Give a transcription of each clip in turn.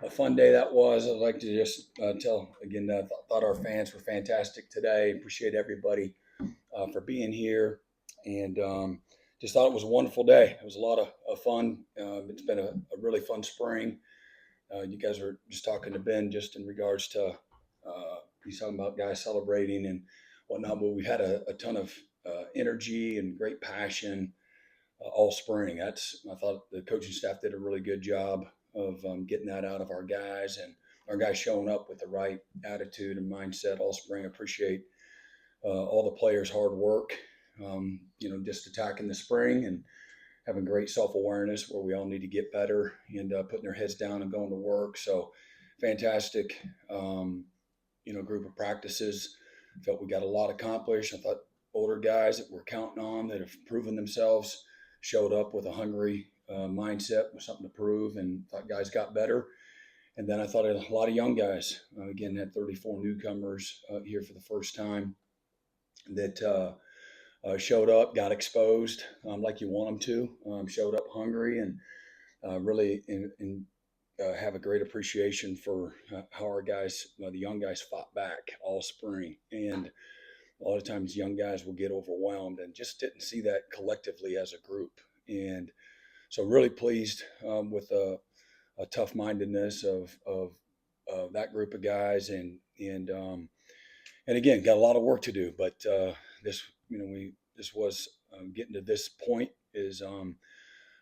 a fun day that was. I'd like to just tell again that I thought our fans were fantastic today. Appreciate everybody for being here, and just thought it was a wonderful day. It was a lot of fun. It's been a really fun spring. You guys were just talking to Ben just in regards to he's talking about guys celebrating and whatnot, but we've had a ton of energy and great passion all spring. I thought the coaching staff did a really good job of getting that out of our guys, and our guys showing up with the right attitude and mindset all spring. Appreciate all the players' hard work. Just attacking the spring and having great self-awareness where we all need to get better and putting their heads down and going to work. So fantastic, group of practices. Felt we got a lot accomplished. I thought older guys that we're counting on that have proven themselves showed up with a hungry mindset with something to prove, and thought guys got better. And then I thought a lot of young guys, again, had 34 newcomers here for the first time that showed up, got exposed like you want them to, showed up hungry and really have a great appreciation for how our guys, the young guys, fought back all spring. And a lot of times young guys will get overwhelmed and just didn't see that collectively as a group. And so really pleased with a tough mindedness of that group of guys. And again, got a lot of work to do, but this was getting to this point is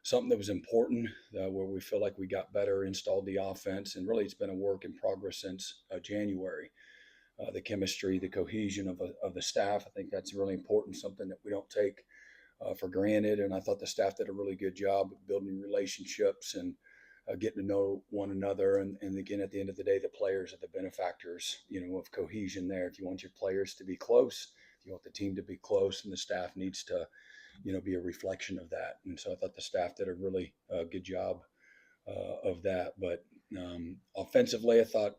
something that was important where we feel like we got better, installed the offense, and really it's been a work in progress since January. The chemistry, the cohesion of the staff, I think that's really important, something that we don't take for granted. And I thought the staff did a really good job of building relationships and getting to know one another. And again, at the end of the day, the players are the benefactors, of cohesion there. If you want your players to be close, if you want the team to be close, and the staff needs to, be a reflection of that. And so I thought the staff did a really good job of that. But offensively, I thought,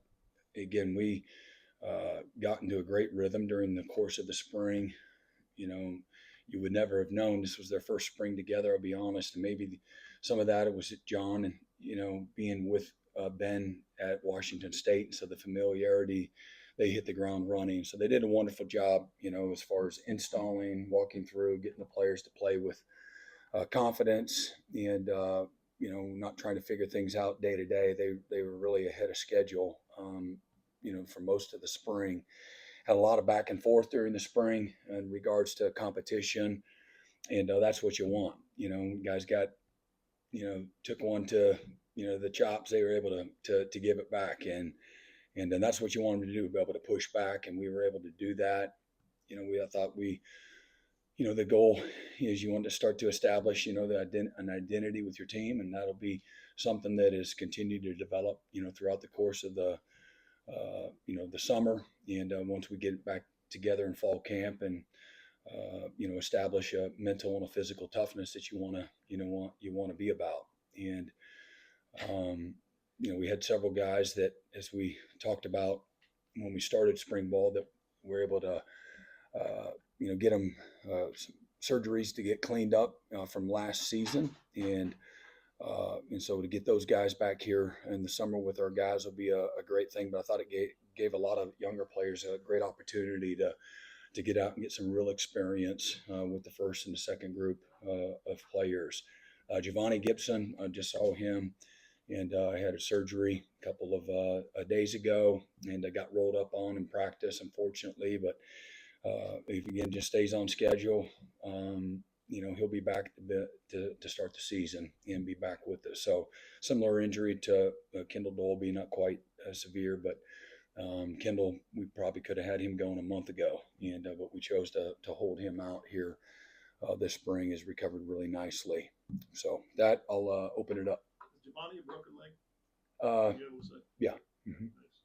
again, we got into a great rhythm during the course of the spring. You would never have known this was their first spring together, I'll be honest. And maybe some of that it was John and, being with Ben at Washington State. And so the familiarity, they hit the ground running. So they did a wonderful job, as far as installing, walking through, getting the players to play with confidence and, not trying to figure things out day to day. They were really ahead of schedule, for most of the spring. Had a lot of back and forth during the spring in regards to competition. And that's what you want. Guys got, took one to, the chops. They were able to give it back. And then that's what you want them to do, be able to push back. And we were able to do that. I thought the goal is you want to start to establish, an identity with your team. And that'll be something that is continued to develop, throughout the course of the summer. And once we get back together in fall camp and, establish a mental and a physical toughness that you want to be about. And, we had several guys that, as we talked about when we started spring ball, that were able to, get them some surgeries to get cleaned up from last season. And so to get those guys back here in the summer with our guys will be a great thing. But I thought it gave a lot of younger players a great opportunity to get out and get some real experience with the first and the second group of players. Giovanni Gibson, I just saw him, and I had a surgery a couple of days ago, and I got rolled up on in practice, unfortunately. But if again just stays on schedule, he'll be back to start the season and be back with us. So similar injury to Kendall Dolby, not quite severe, but Kendall, we probably could have had him going a month ago, and but we chose to hold him out here this spring. Has recovered really nicely. So that I'll open it up. Giovanni a broken leg? Yeah. Mm-hmm. Nice.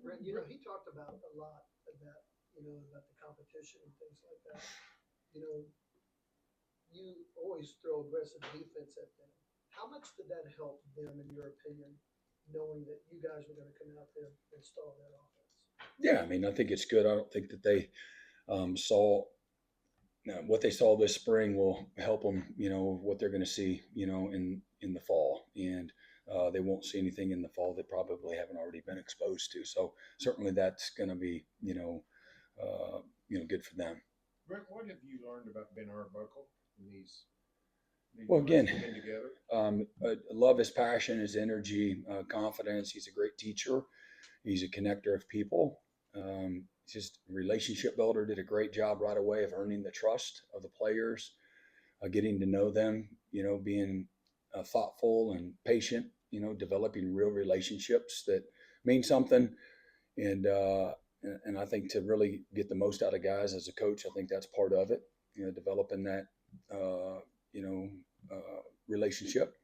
Brent, he talked about a lot of that, about the competition and things like that. You always throw aggressive defense at them. How much did that help them, in your opinion, knowing that you guys were going to come out there and install that offense? Yeah, I mean, I think it's good. I don't think that they saw what they saw this spring will help them, what they're going to see, in the fall. And they won't see anything in the fall they probably haven't already been exposed to. So certainly that's going to be, good for them. Brent, what have you learned about Ben Arbuckle in these Well, months again, we've been together? I love his passion, his energy, confidence. He's a great teacher. He's a connector of people. Just relationship builder. Did a great job right away of earning the trust of the players, getting to know them. Being thoughtful and patient. Developing real relationships that mean something. And and I think to really get the most out of guys as a coach, I think that's part of it. Developing that uh, you know relationship.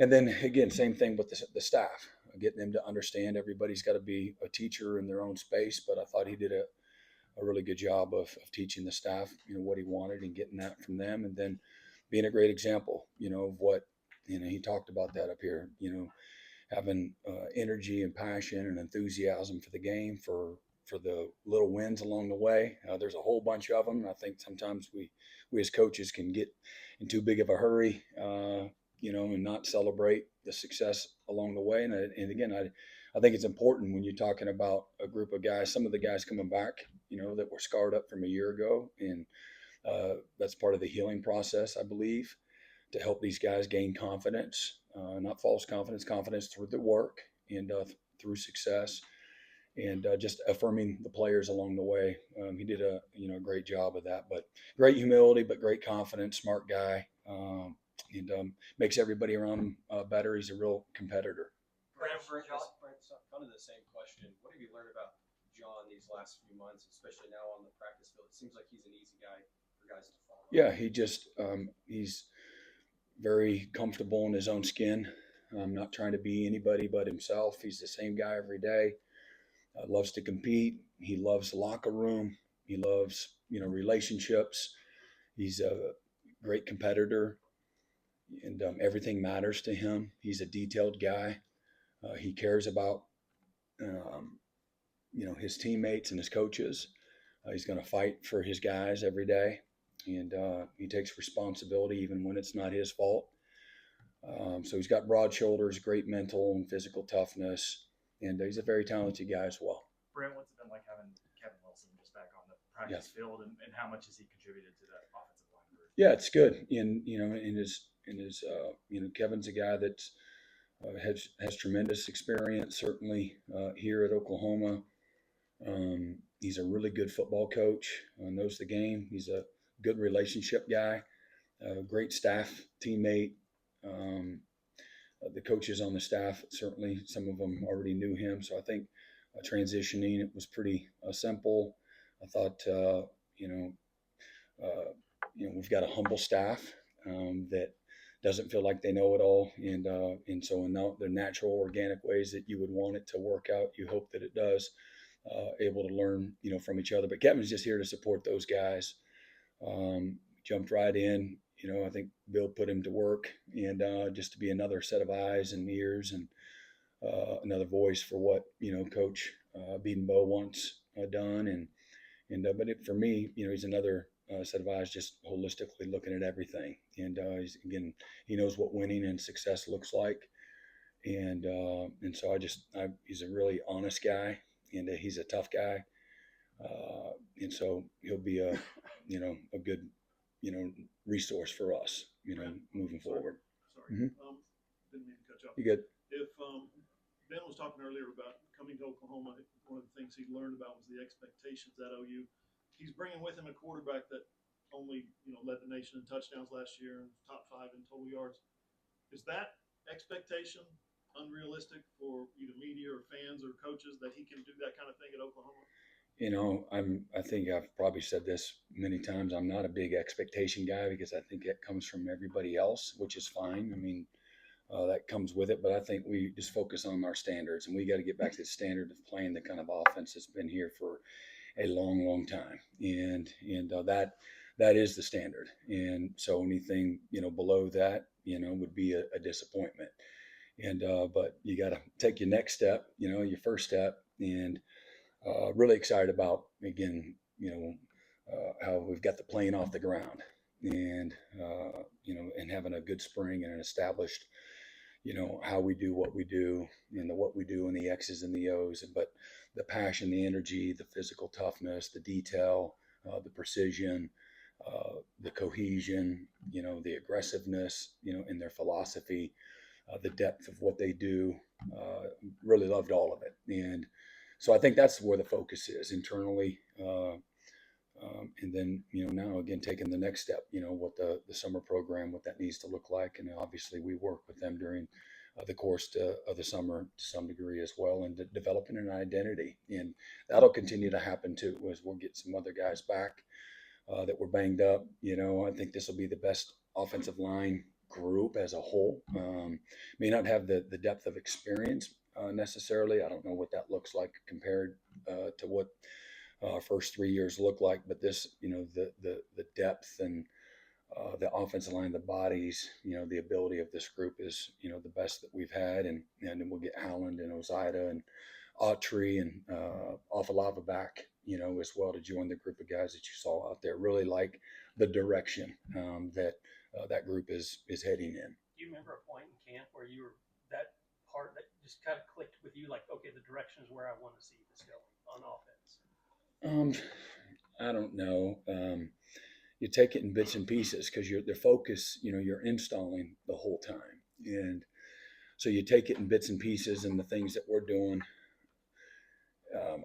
And then again, same thing with the staff, getting them to understand everybody's got to be a teacher in their own space. But I thought he did a really good job of teaching the staff, what he wanted and getting that from them. And then being a great example, of what, he talked about that up here, having energy and passion and enthusiasm for the game, for the little wins along the way. There's a whole bunch of them. I think sometimes we as coaches can get in too big of a hurry, and not celebrate the success along the way. And again, I think it's important when you're talking about a group of guys, some of the guys coming back, that were scarred up from a year ago. And that's part of the healing process, I believe, to help these guys gain confidence, not false confidence, confidence through the work and through success, and just affirming the players along the way. He did a great job of that. But great humility, but great confidence, smart guy, and makes everybody around him better. He's a real competitor. Brent, kind of the same question. What have you learned about John these last few months, especially now on the practice field? It seems like he's an easy guy for guys to follow. Yeah, he's very comfortable in his own skin. Not trying to be anybody but himself. He's the same guy every day. Loves to compete. He loves the locker room. He loves, relationships. He's a great competitor, and everything matters to him. He's a detailed guy. He cares about, his teammates and his coaches. He's going to fight for his guys every day, and he takes responsibility even when it's not his fault. So he's got broad shoulders, great mental and physical toughness, and he's a very talented guy as well. Brent, what's it been like having Kevin Wilson just back on the practice field, and how much has he contributed to that offensive line group? Yeah, it's good. Kevin's a guy that has tremendous experience, certainly here at Oklahoma. He's a really good football coach, knows the game. He's a good relationship guy, great staff teammate. The coaches on the staff, certainly some of them already knew him. So I think transitioning, it was pretty simple. I thought, we've got a humble staff that doesn't feel like they know it all. And so in the natural, organic ways that you would want it to work out, you hope that it does, able to learn, from each other. But Kevin's just here to support those guys. Jumped right in. I think Bill put him to work, and just to be another set of eyes and ears and another voice for what Coach Beadenbow wants done. But for me, he's another set of eyes, just holistically looking at everything. And he knows what winning and success looks like. And so he's a really honest guy, and he's a tough guy. And so he'll be a good resource for us, moving forward. Sorry. Mhm. Didn't mean to cut you off. You good? If Ben was talking earlier about coming to Oklahoma, one of the things he learned about was the expectations at OU. He's bringing with him a quarterback that only led the nation in touchdowns last year and top 5 in total yards. Is that expectation unrealistic for either media or fans or coaches that he can do that kind of thing at Oklahoma? I think I've probably said this many times. I'm not a big expectation guy because I think it comes from everybody else, which is fine. I mean, that comes with it, but I think we just focus on our standards, and we got to get back to the standard of playing the kind of offense that's been here for a long, long time. And that is the standard. And so anything, below that, would be a disappointment. And, but you got to take your next step, your first step, and really excited about, again, how we've got the plane off the ground, and and having a good spring and an established how we do what we do, and the what we do and the X's and the O's, but the passion, the energy, the physical toughness, the detail, the precision, the cohesion, the aggressiveness, in their philosophy, the depth of what they do. Really loved all of it. And so I think that's where the focus is internally. And then, now again, taking the next step, what the summer program, what that needs to look like. And obviously we work with them during the course of the summer to some degree as well, and developing an identity. And that'll continue to happen too, as we'll get some other guys back that were banged up. I think this will be the best offensive line group as a whole. May not have the depth of experience necessarily. I don't know what that looks like compared to what first 3 years look like, but this, the depth and the offensive line, the bodies, the ability of this group is, the best that we've had. And then we'll get Howland and Ozida and Autry and Afalava back, as well, to join the group of guys that you saw out there. Really like the direction that group is heading in. Do you remember a point in camp where you were that part that just kind of clicked with you, like, okay, the direction is where I want to see this going on offense? I don't know. You take it in bits and pieces because the focus, you're installing the whole time. And so you take it in bits and pieces, and the things that we're doing,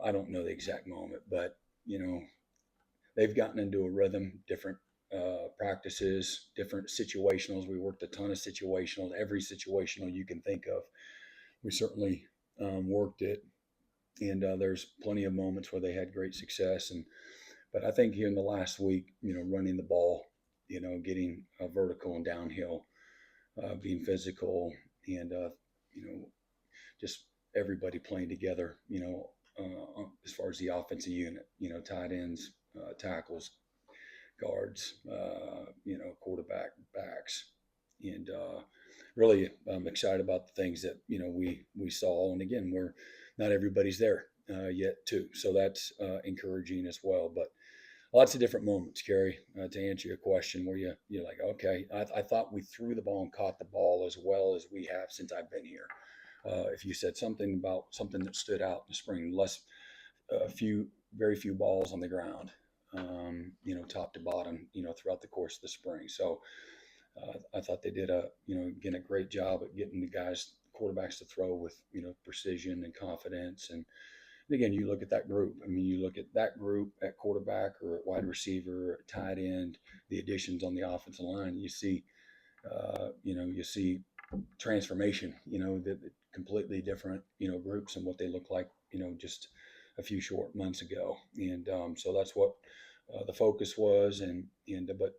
I don't know the exact moment, but, they've gotten into a rhythm, different practices, different situationals. We worked a ton of situationals, every situational you can think of. We certainly worked it. And there's plenty of moments where they had great success. But I think here in the last week, running the ball, getting vertical and downhill, being physical, and just everybody playing together, as far as the offensive unit, tight ends, tackles, guards, quarterback, backs, and really I'm excited about the things that we saw. And again, we're not everybody's there yet too, so that's encouraging as well. But lots of different moments, Kerry, to answer your question, where you're like, okay, I thought we threw the ball and caught the ball as well as we have since I've been here. If you said something about something that stood out in the spring, very few balls on the ground, top to bottom, throughout the course of the spring. So I thought they did a great job at getting the quarterbacks to throw with, precision and confidence. And again, you look at that group. I mean, you look at that group at quarterback or at wide receiver, or at tight end, the additions on the offensive line, you see transformation, that completely different, groups and what they look like, just a few short months ago. And so that's what the focus was. But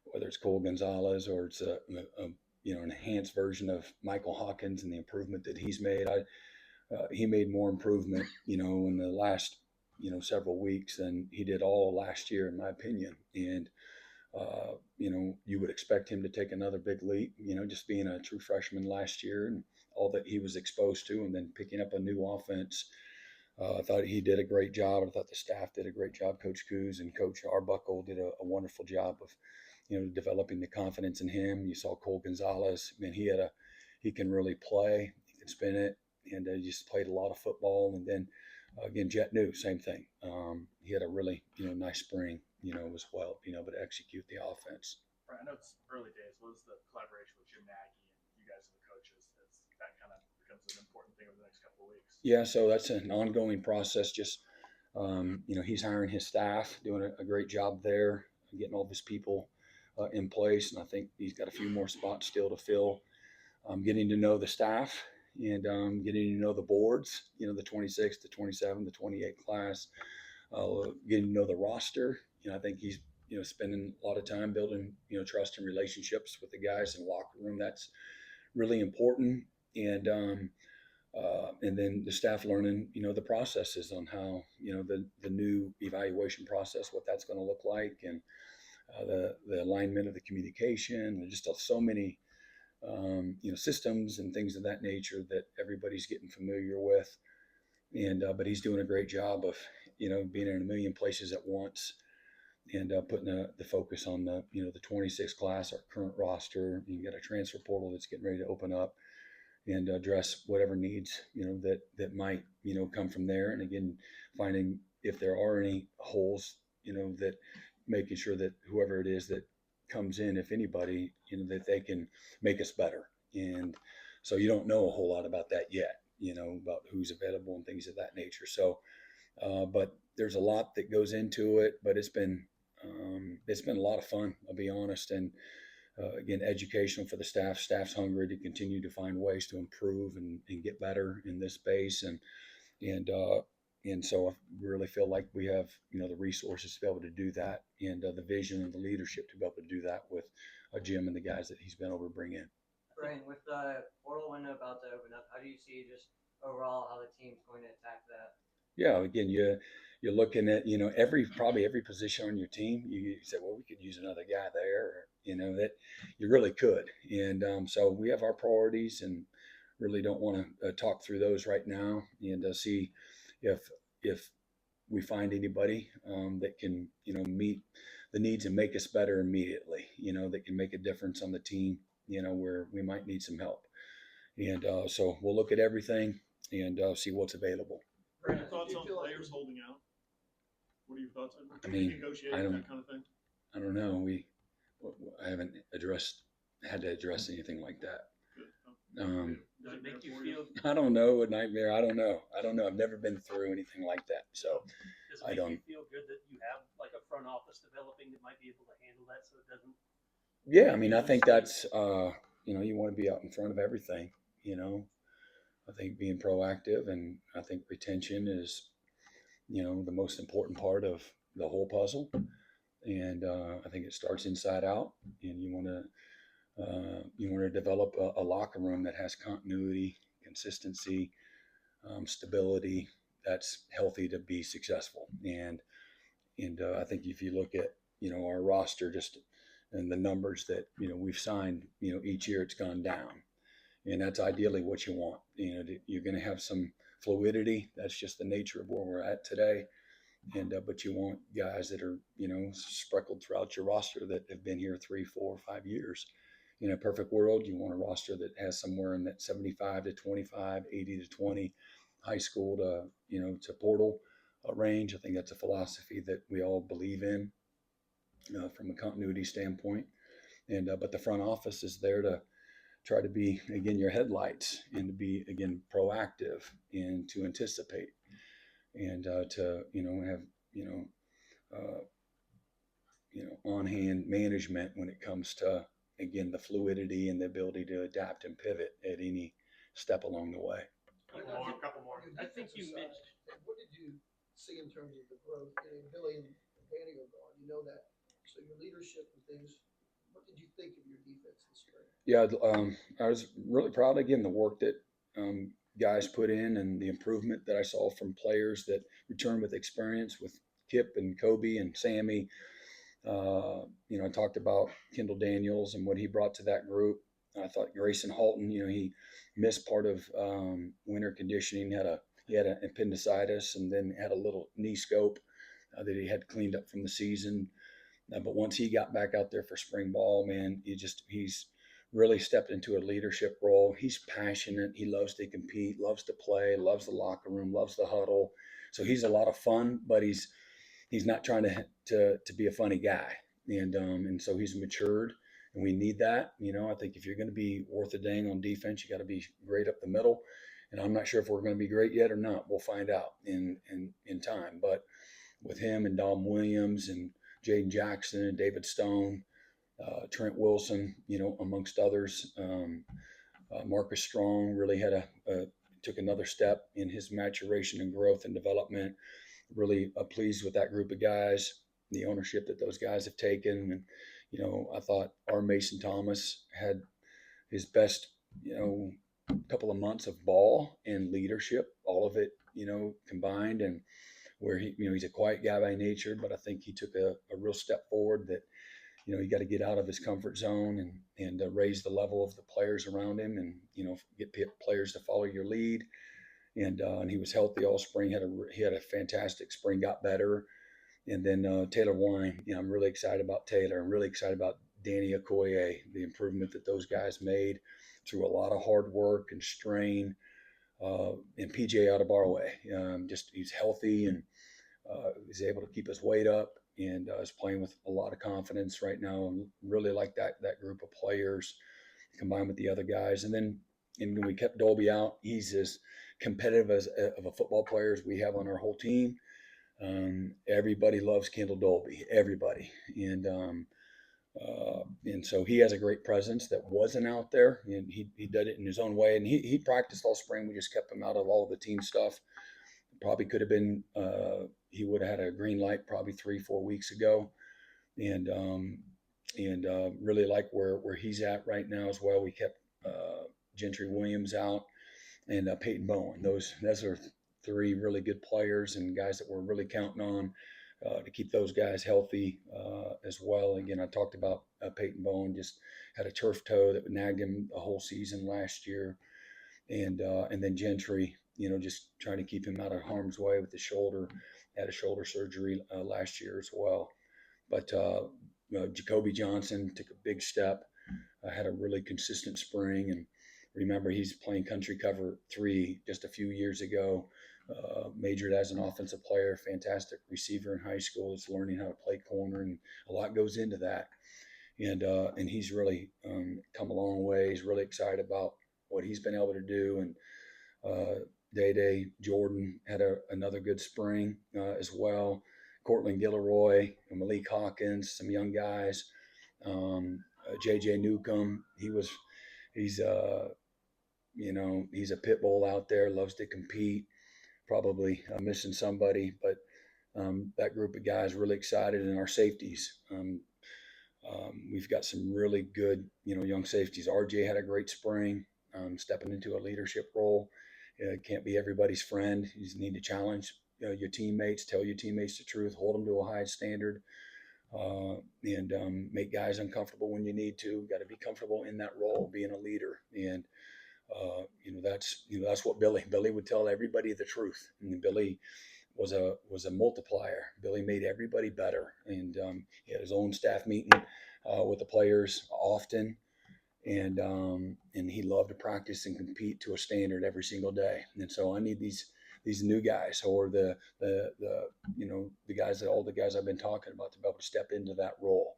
whether it's Cole Gonzalez or it's an enhanced version of Michael Hawkins and the improvement that he's made, he made more improvement, in the last, several weeks than he did all last year, in my opinion. And, you would expect him to take another big leap, just being a true freshman last year and all that he was exposed to, and then picking up a new offense. I thought he did a great job. I thought the staff did a great job. Coach Coos and Coach Arbuckle did a wonderful job of, developing the confidence in him. You saw Cole Gonzalez. I mean, he can really play. He can spin it, and he just played a lot of football. And then again, Jet New, same thing. He had a really nice spring, as well, but to execute the offense. Right, I know it's early days. What is the collaboration with Jim Nagy and you guys as the coaches? That kind of becomes an important thing over the next couple of weeks. Yeah, so that's an ongoing process. Just he's hiring his staff, doing a great job there, getting all of his people in place, and I think he's got a few more spots still to fill. Getting to know the staff and getting to know the boards, the 26, the 27, the 28 class, getting to know the roster. I think he's spending a lot of time building trust and relationships with the guys in the locker room. That's really important. And then the staff learning, the processes on how, the new evaluation process, what that's going to look like, and the alignment of the communication, and just so many, systems and things of that nature that everybody's getting familiar with. But he's doing a great job of, being in a million places at once, and putting the focus on the 26 class, our current roster. You got a transfer portal that's getting ready to open up. and address whatever needs, that might, come from there. And again, finding if there are any holes, that making sure that whoever it is that comes in, if anybody, that they can make us better. And so you don't know a whole lot about that yet, about who's available and things of that nature. So, but there's a lot that goes into it, but it's been a lot of fun, I'll be honest. And again, educational for the staff. Staff's hungry to continue to find ways to improve and get better in this space. And so I really feel like we have, the resources to be able to do that, and the vision and the leadership to be able to do that with Jim and the guys that he's been able to bring in. Brian, with the portal window about to open up, how do you see just overall how the team's going to attack that? Yeah, again, you're looking at, probably every position on your team. You say, well, we could use another guy there, that you really could. And so we have our priorities, and really don't want to talk through those right now, and see if we find anybody that can, meet the needs and make us better immediately, that can make a difference on the team, where we might need some help. And so we'll look at everything and see what's available. What are your thoughts on players holding out? What are your thoughts on I don't, that kind of thing? I don't know. I haven't had to address anything like that. Does it make you feel? I don't know, a nightmare. I don't know. I've never been through anything like that. So Does it make you feel good that you have like a front office developing that might be able to handle that, so it doesn't? yeah, I mean, I think that's you want to be out in front of everything. I think being proactive, and I think retention is, the most important part of the whole puzzle. And I think it starts inside out, and you want to develop a locker room that has continuity, consistency, stability, that's healthy to be successful. And I think if you look at our roster, just and the numbers that we've signed, each year it's gone down, and that's ideally what you want. You're going to have some fluidity. That's just the nature of where we're at today. And but you want guys that are sprinkled throughout your roster that have been here 3, 4, 5 years. In a perfect world, you want a roster that has somewhere in that 75 to 25, 80 to 20, high school to portal range. I think that's a philosophy that we all believe in from a continuity standpoint. And but the front office is there to try to be, again, your headlights, and to be, again, proactive, and to anticipate, and to have on hand management when it comes to, again, the fluidity and the ability to adapt and pivot at any step along the way. A couple more. I think you Defensive mentioned. side, what did you see in terms of the growth? Billy and Danny are gone. You know that. So your leadership and things. What did you think of your defense this spring? Yeah, I was really proud, again, the work that guys put in, and the improvement that I saw from players that returned with experience, with Kip and Kobe and Sammy. I talked about Kendall Daniels and what he brought to that group. I thought Grayson Halton, he missed part of winter conditioning. He had an appendicitis, and then had a little knee scope that he had cleaned up from the season. But once he got back out there for spring ball, man, he's really stepped into a leadership role. He's passionate. He loves to compete, loves to play, loves the locker room, loves the huddle. So he's a lot of fun, but he's not trying to be a funny guy. And so he's matured, and we need that. I think if you're going to be worth a dang on defense, you got to be great up the middle. And I'm not sure if we're going to be great yet or not. We'll find out in time. But with him and Dom Williams and Jaden Jackson and David Stone, Trent Wilson, amongst others, Marcus Strong really took another step in his maturation and growth and development. Really pleased with that group of guys, the ownership that those guys have taken. And, I thought our Mason Thomas had his best, couple of months of ball and leadership, all of it, combined. And where he's a quiet guy by nature, but I think he took a real step forward that, you got to get out of his comfort zone and raise the level of the players around him, and, get players to follow your lead. And he was healthy all spring. He had a fantastic spring, got better. And then Taylor Wine, I'm really excited about Taylor. I'm really excited about Danny Okoye, the improvement that those guys made through a lot of hard work and strain, and PJ out of our way. Just he's healthy and he's able to keep his weight up and is playing with a lot of confidence right now. And really like that group of players combined with the other guys. And when we kept Dolby out, he's as competitive as of a football player as we have on our whole team. Everybody loves Kendall Dolby, everybody, and so he has a great presence that wasn't out there, and he did it in his own way. And he practiced all spring. We just kept him out of all the team stuff. Probably could have been he would have had a green light probably 3-4 weeks ago, and really like where he's at right now as well. We kept Gentry Williams out and Peyton Bowen. Those are three really good players and guys that we're really counting on to keep those guys healthy as well. Again, I talked about Peyton Bowen, just had a turf toe that nagged him the whole season last year, and then Gentry, just trying to keep him out of harm's way with the shoulder. Had a shoulder surgery last year as well. But Jacoby Johnson took a big step, had a really consistent spring, and remember he's playing country cover 3 just a few years ago. Majored as an offensive player, fantastic receiver in high school. Is learning how to play corner, and a lot goes into that. And he's really come a long way. He's really excited about what he's been able to do. And Day Jordan had another good spring as well. Cortland Gilroy and Malik Hawkins, some young guys. JJ Newcomb, he's a pit bull out there, loves to compete. Probably missing somebody, but that group of guys really excited. And our safeties, we've got some really good, young safeties. RJ had a great spring, stepping into a leadership role. Can't be everybody's friend. You just need to challenge your teammates, tell your teammates the truth, hold them to a high standard, and make guys uncomfortable when you need to. Got to be comfortable in that role, being a leader. And that's what Billy would tell everybody the truth. And Billy was a multiplier. Billy made everybody better, and he had his own staff meeting with the players often, and he loved to practice and compete to a standard every single day. And so I need these new guys, or the guys all the guys I've been talking about, to be able to step into that role.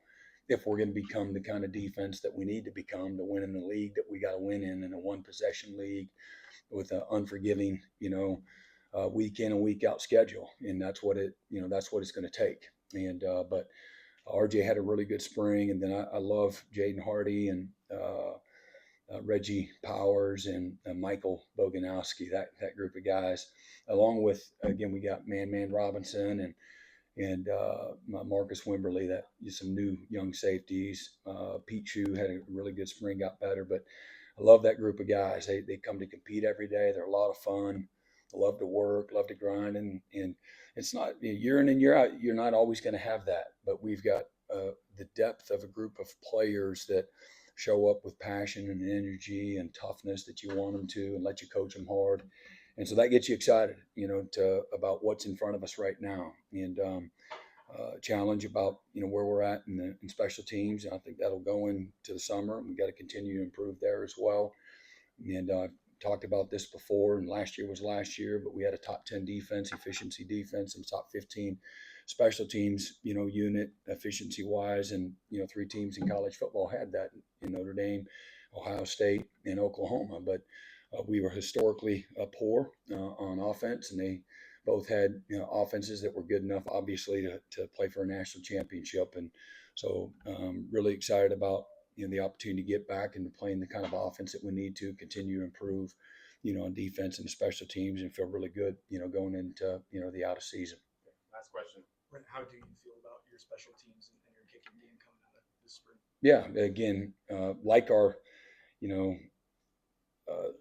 If we're going to become the kind of defense that we need to become to win in the league that we got to win in a one possession league with an unforgiving, week in and week out schedule. And that's what it's going to take. And, but RJ had a really good spring. And then I love Jaden Hardy and Reggie Powers and Michael Boganowski, that group of guys, along with, again, we got Man Robinson and Marcus Wimberly, some new young safeties. Pete Chu had a really good spring, got better, but I love that group of guys. They come to compete every day. They're a lot of fun. They love to work, love to grind, and it's not year in and year out. You're not always going to have that, but we've got the depth of a group of players that show up with passion and energy and toughness that you want them to, and let you coach them hard. And so that gets you excited, about what's in front of us right now, and challenge about where we're at in special teams. And I think that'll go into the summer. We got to continue to improve there as well. And I've talked about this before. And last year was last year, but we had a top 10 defense, efficiency defense, and top 15 special teams, unit efficiency wise. And 3 teams in college football had that in Notre Dame, Ohio State, and Oklahoma. But we were historically poor on offense, and they both had offenses that were good enough, obviously, to play for a national championship. And so really excited about the opportunity to get back into playing the kind of offense that we need to continue to improve, on defense and special teams, and feel really good, going into the out of season. Last question. Brent, how do you feel about your special teams and your kicking game coming out of this spring? Yeah, again, like our,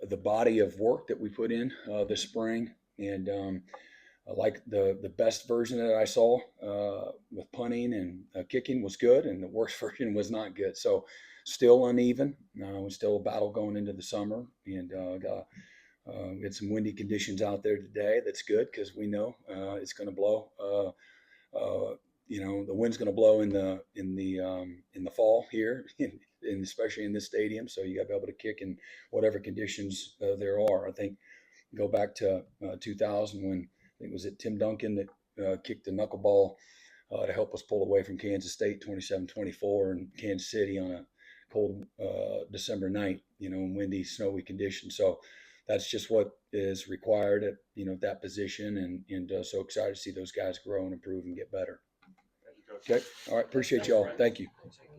the body of work that we put in this spring, and like the best version that I saw with punting and kicking was good, and the worst version was not good. So still uneven. It's still a battle going into the summer, and we had some windy conditions out there today. That's good, because we know it's going to blow the wind's going to blow in the fall here, and especially in this stadium. So you got to be able to kick in whatever conditions there are. I think go back to 2000 when I think was it Tim Duncan that kicked the knuckleball to help us pull away from Kansas State 27-24 in Kansas City on a cold December night, in windy, snowy conditions. So that's just what is required at that position, and so excited to see those guys grow and improve and get better. Thank you, Coach. Okay, all right, appreciate y'all. Thank you. Thanks, Hank.